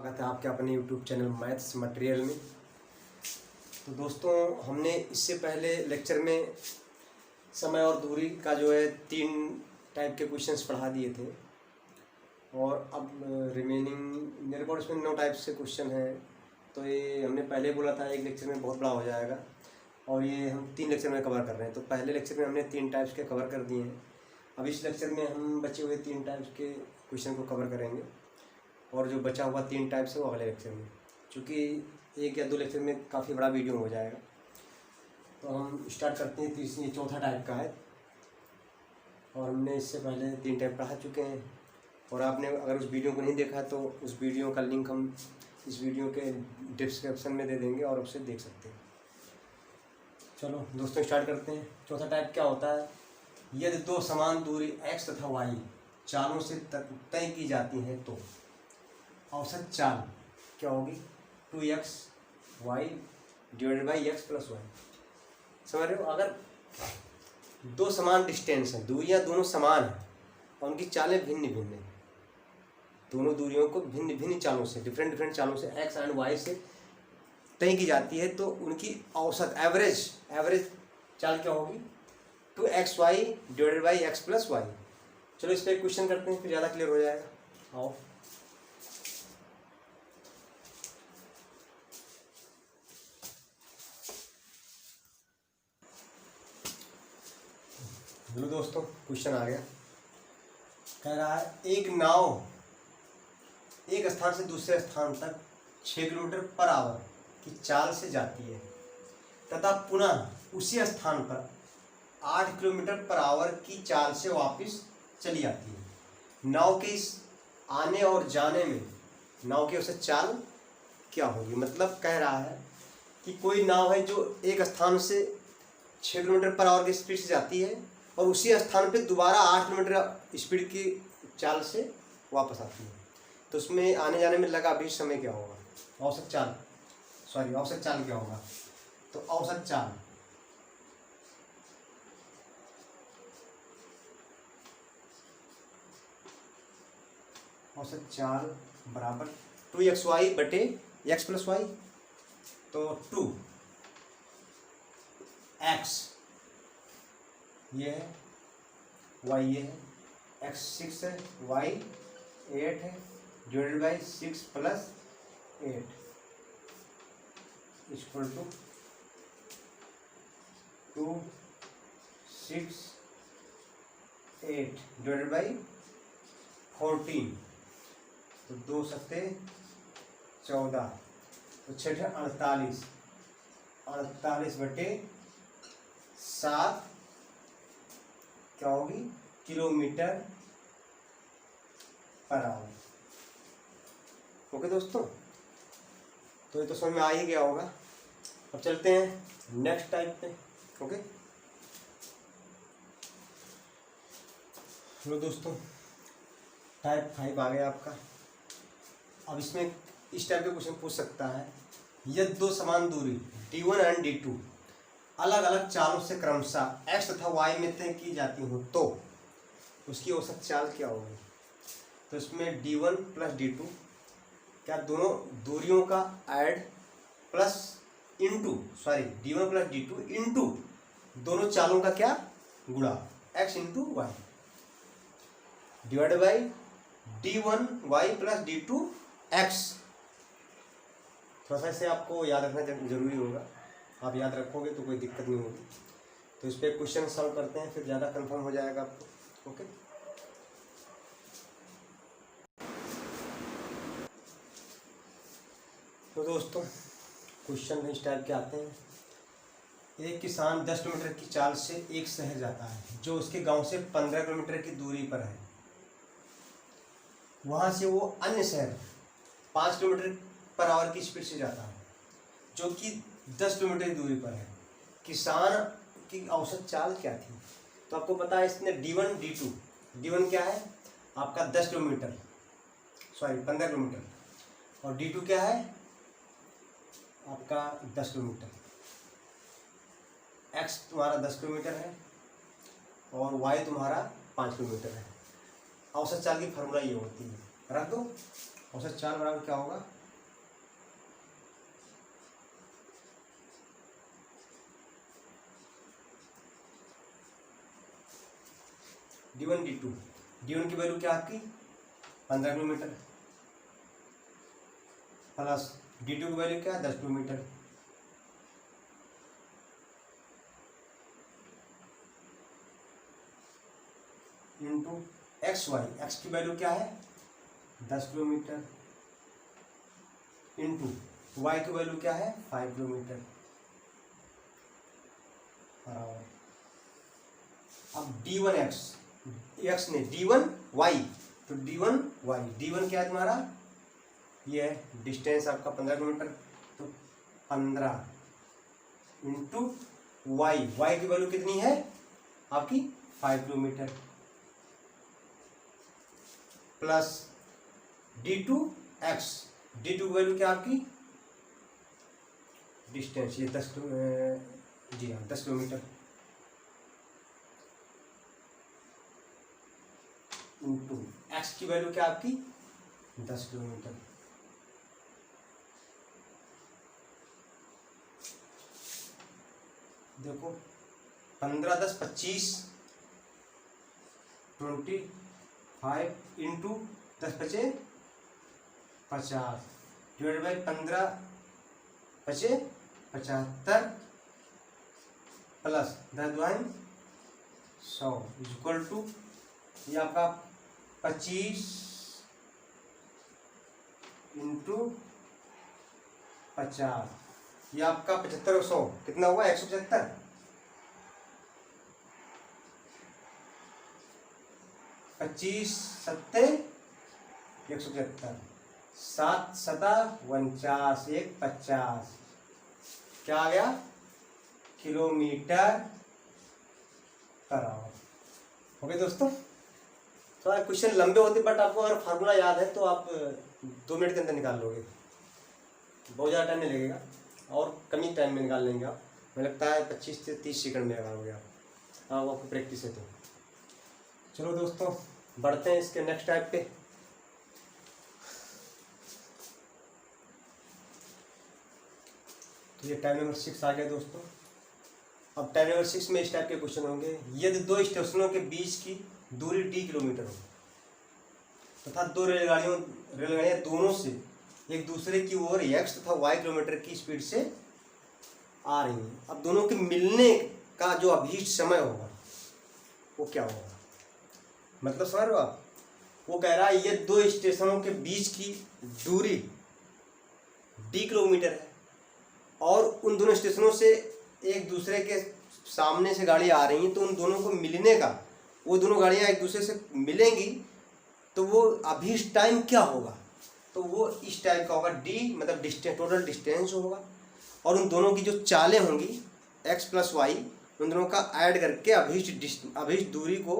स्वागत है आपके अपने YouTube चैनल मैथ्स मटेरियल में। तो दोस्तों, हमने इससे पहले लेक्चर में समय और दूरी का जो है 3 टाइप के क्वेश्चंस पढ़ा दिए थे और अब रिमेनिंग मेरे पास इसमें 9 टाइप से क्वेश्चन हैं। तो ये हमने पहले बोला था एक लेक्चर में बहुत बड़ा हो जाएगा और ये हम 3 लेक्चर में कवर कर रहे हैं। तो पहले लेक्चर में हमने 3 टाइप्स के कवर कर दिए हैं। अब इस लेक्चर में हम बचे हुए 3 टाइप्स के क्वेश्चन को कवर करेंगे और जो बचा हुआ 3 टाइप्स है वो अगले लेक्चर में, क्योंकि 1 या 2 लेक्चर में काफ़ी बड़ा वीडियो हो जाएगा। तो हम स्टार्ट करते हैं। चौथा टाइप का है और हमने इससे पहले 3 टाइप पढ़ा चुके हैं और आपने अगर उस वीडियो को नहीं देखा तो उस वीडियो का लिंक हम इस वीडियो के डिस्क्रिप्शन में दे देंगे और उससे देख सकते हैं। चलो दोस्तों, स्टार्ट करते हैं। चौथा टाइप क्या होता है? यदि 2 समान दूरी x तथा y चालों से तय की जाती है तो औसत चाल क्या होगी? 2xy divided by x plus Y. समझ रहे हो? अगर 2 समान डिस्टेंस हैं, दूरियां दोनों समान हैं और उनकी चालें भिन्न भिन्न हैं, दोनों दूरियों को भिन्न भिन्न चालों से डिफरेंट चालों से x एंड y से तय की जाती है, तो उनकी औसत एवरेज चाल क्या होगी? 2xy divided by x plus Y. चलो इस पर एक क्वेश्चन करते हैं, फिर ज़्यादा क्लियर हो जाएगा। आओ, हेलो दोस्तों, क्वेश्चन आ गया। कह रहा है एक नाव एक स्थान से दूसरे स्थान तक 6 किलोमीटर पर आवर की चाल से जाती है तथा पुनः उसी स्थान पर 8 किलोमीटर पर आवर की चाल से वापस चली आती है। नाव के इस आने और जाने में नाव की औसत चाल क्या होगी? मतलब कह रहा है कि कोई नाव है जो एक स्थान से 6 किलोमीटर पर आवर की स्पीड से जाती है और उसी स्थान पे दोबारा 8 किलोमीटर स्पीड की चाल से वापस आती है, तो उसमें आने जाने में लगा भी समय क्या होगा? औसत चाल क्या होगा? तो औसत चाल बराबर 2xy बटे x प्लस वाई। तो 2x ये है, y ये है, x 6 है, y 8 है, divided by 6 plus 8 equal to 2 6 8 divided by 14। तो 2 सत्ते 14, तो 6 48 बटे 7 क्या होगी? Kilometre per hour. ओके दोस्तों, तो ये तो समझ में आ ही गया होगा। अब चलते हैं नेक्स्ट टाइप पे। ओके, चलो दोस्तों, टाइप 5 आ गया आपका। अब इसमें इस टाइप के क्वेश्चन पूछ सकता है, यदि 2 समान दूरी d1 एंड d2 अलग अलग चालों से क्रमशः x तथा y में तय की जाती हो तो उसकी औसत चाल क्या होगी? तो इसमें d1 प्लस d2 क्या दोनों दूरियों का add plus d1 plus d2 into दोनों चालों का क्या गुणा x into Y divide by d1y plus d2 x। थोड़ा सा इसे आपको याद रखना जरूरी होगा, आप याद रखोगे तो कोई दिक्कत नहीं होगी। तो इस पर क्वेश्चन सॉल्व करते हैं, फिर ज़्यादा कंफर्म हो जाएगा आपको। ओके, तो दोस्तों क्वेश्चन इस टाइप के आते हैं। एक किसान 10 किलोमीटर की चाल से एक शहर जाता है जो उसके गांव से 15 किलोमीटर की दूरी पर है। वहां से वो अन्य शहर 5 किलोमीटर पर आवर की स्पीड से जाता है जो कि 10 किलोमीटर की दूरी पर है। किसान की औसत चाल क्या थी? तो आपको पता है इसने d1 d2, d1 क्या है आपका 15 किलोमीटर और d2 क्या है आपका 10 किलोमीटर। x तुम्हारा 10 किलोमीटर है और y तुम्हारा 5 किलोमीटर है। औसत चाल की फार्मूला ये होती है, रख दो। औसत चाल बराबर क्या होगा? D1 D2, D1 की वैल्यू क्या आपकी 15 किलोमीटर प्लस D2 की वैल्यू क्या है 10 kilometre into X Y, X की वैल्यू क्या है 10 किलोमीटर इंटू वाई की वैल्यू क्या है 5 किलोमीटर बराबर। अब D1 एक्स, एक्स ने D1 वाई, तो D1 वाई, D1 क्या है तुम्हारा, ये है डिस्टेंस आपका 15 किलोमीटर, तो 15 इंटू वाई, वाई की वैल्यू कितनी है आपकी 5 kilometre plus D2 x, D2 की वैल्यू क्या आपकी डिस्टेंस, ये 10 जी हाँ 10 किलोमीटर इंटू एक्स की वैल्यू क्या आपकी 10 किलोमीटर। देखो 15 10 25, 25 इंटू 10 बचे 50 डिवाइड बाई 15 बचे 75 प्लस 10 दुआइन 100 इक्वल टू ये आपका 25 इंटू 50, ये आपका 75 और 100 कितना हुआ 175, 25 सत्ते 175, 7 सता 49, 1 50, क्या आ गया किलोमीटर पर आवर। ओके दोस्तों, थोड़ा क्वेश्चन लंबे होते बट आपको अगर फार्मूला याद है तो आप 2 मिनट के अंदर निकाल लोगे, बहुत ज़्यादा टाइम नहीं लगेगा और कम ही टाइम में निकाल लेंगे आप, मुझे लगता है 25 से 30 सेकंड में निकालोगे आप, हाँ वो आपको प्रैक्टिस है। तो चलो दोस्तों बढ़ते हैं इसके नेक्स्ट टाइप पे। तो ये टाइप नंबर 6 आ गया दोस्तों। अब टाइप नंबर 6 में इस टाइप के क्वेश्चन होंगे, यदि 2 स्टेशनों के बीच की दूरी d किलोमीटर हो तथा 2 रेलगाड़ियाँ दोनों से एक दूसरे की ओर x तथा y किलोमीटर की स्पीड से आ रही हैं, अब दोनों के मिलने का जो अभीष्ट समय होगा वो क्या होगा, मतलब समझ रहे हो आप, वो कह रहा है ये 2 स्टेशनों के बीच की दूरी d किलोमीटर है और उन दोनों स्टेशनों से एक दूसरे के सामने से गाड़ी आ रही हैं, तो उन दोनों को मिलने का, वो दोनों गाड़ियाँ एक दूसरे से मिलेंगी तो वो अभीष्ट टाइम क्या होगा, तो वो इस टाइप का होगा, d मतलब डिस्टेंस, टोटल डिस्टेंस होगा और उन दोनों की जो चालें होंगी x प्लस वाई, उन दोनों का ऐड करके अभीष्ट दूरी को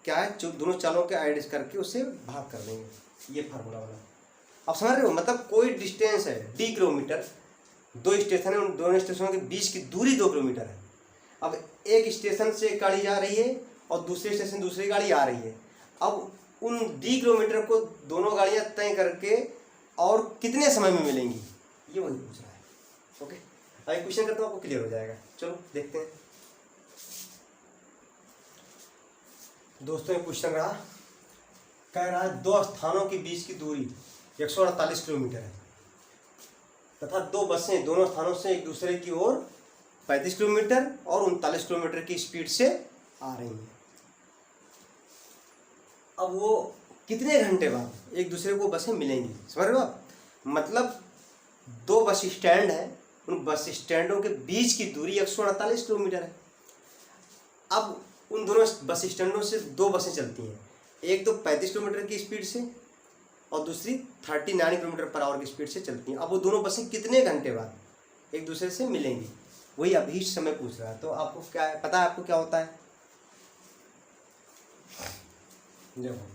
क्या है, दोनों चालों के ऐड करके उससे भाग कर देंगे, ये फार्मूला वाला। आप समझ रहे हो, मतलब कोई डिस्टेंस है d किलोमीटर, 2 स्टेशन है, उन दोनों स्टेशनों के बीच की दूरी 2 किलोमीटर है। अब एक स्टेशन से एक गाड़ी जा रही है और दूसरे स्टेशन दूसरी गाड़ी आ रही है, अब उन d किलोमीटर को दोनों गाड़ियां तय करके और कितने समय में मिलेंगी, ये वही पूछ रहा है। ओके, अभी क्वेश्चन करता हूँ, आपको क्लियर हो जाएगा। चलो देखते हैं दोस्तों। ये क्वेश्चन रहा, कह रहा है 2 स्थानों के बीच की दूरी 148 किलोमीटर है तथा 2 बसें दोनों स्थानों से एक दूसरे की ओर 35 किलोमीटर और 39 किलोमीटर की स्पीड से आ रही हैं। अब वो कितने घंटे बाद एक दूसरे को बसें मिलेंगी, समझ रहे हो आप, मतलब 2 बस स्टैंड है, उन बस स्टैंडों के बीच की दूरी 148 किलोमीटर है। अब उन दोनों बस स्टैंडों से 2 बसें चलती हैं, एक तो 35 किलोमीटर की स्पीड से और दूसरी 39 किलोमीटर पर आवर की स्पीड से चलती हैं। अब वो दोनों बसें कितने घंटे बाद एक दूसरे से मिलेंगी, वही अभीष्ट समय पूछ रहा है। तो आपको क्या है पता है, आपको क्या होता है, देखो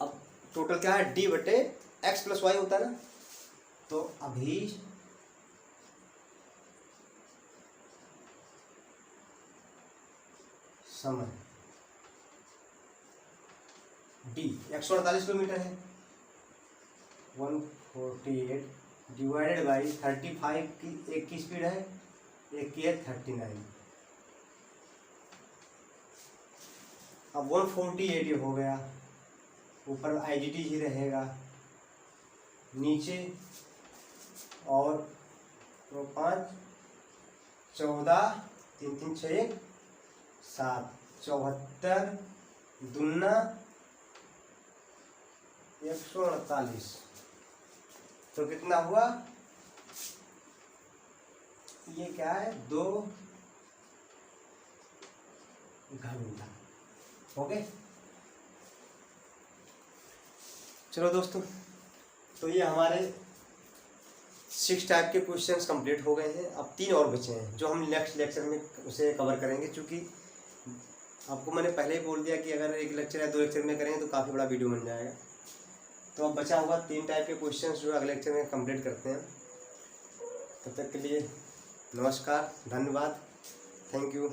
अब टोटल क्या है d बटे x प्लस वाई होता है ना, तो अभीष्ट समय d 148 किलोमीटर है, 148 डिवाइडेड बाई 35 की एक की स्पीड है, एक की है 39, अब 148 ये हो गया, ऊपर IGT ही रहेगा, नीचे और तो 5 14 3 3 6 1 7 74 दूना 148। तो कितना हुआ, ये क्या है, 2 घंटा। ओके, चलो दोस्तों, तो ये हमारे 6 टाइप के क्वेश्चंस कंप्लीट हो गए हैं। अब 3 और बचे हैं जो हम नेक्स्ट लेक्चर में उसे कवर करेंगे, क्योंकि आपको मैंने पहले ही बोल दिया कि अगर एक लेक्चर या 2 लेक्चर में करेंगे तो काफ़ी बड़ा वीडियो बन जाएगा। तो अब बचा हुआ 3 टाइप के क्वेश्चंस जो अगले लेक्चर में कंप्लीट करते हैं। तब तक के लिए नमस्कार, धन्यवाद, थैंक यू।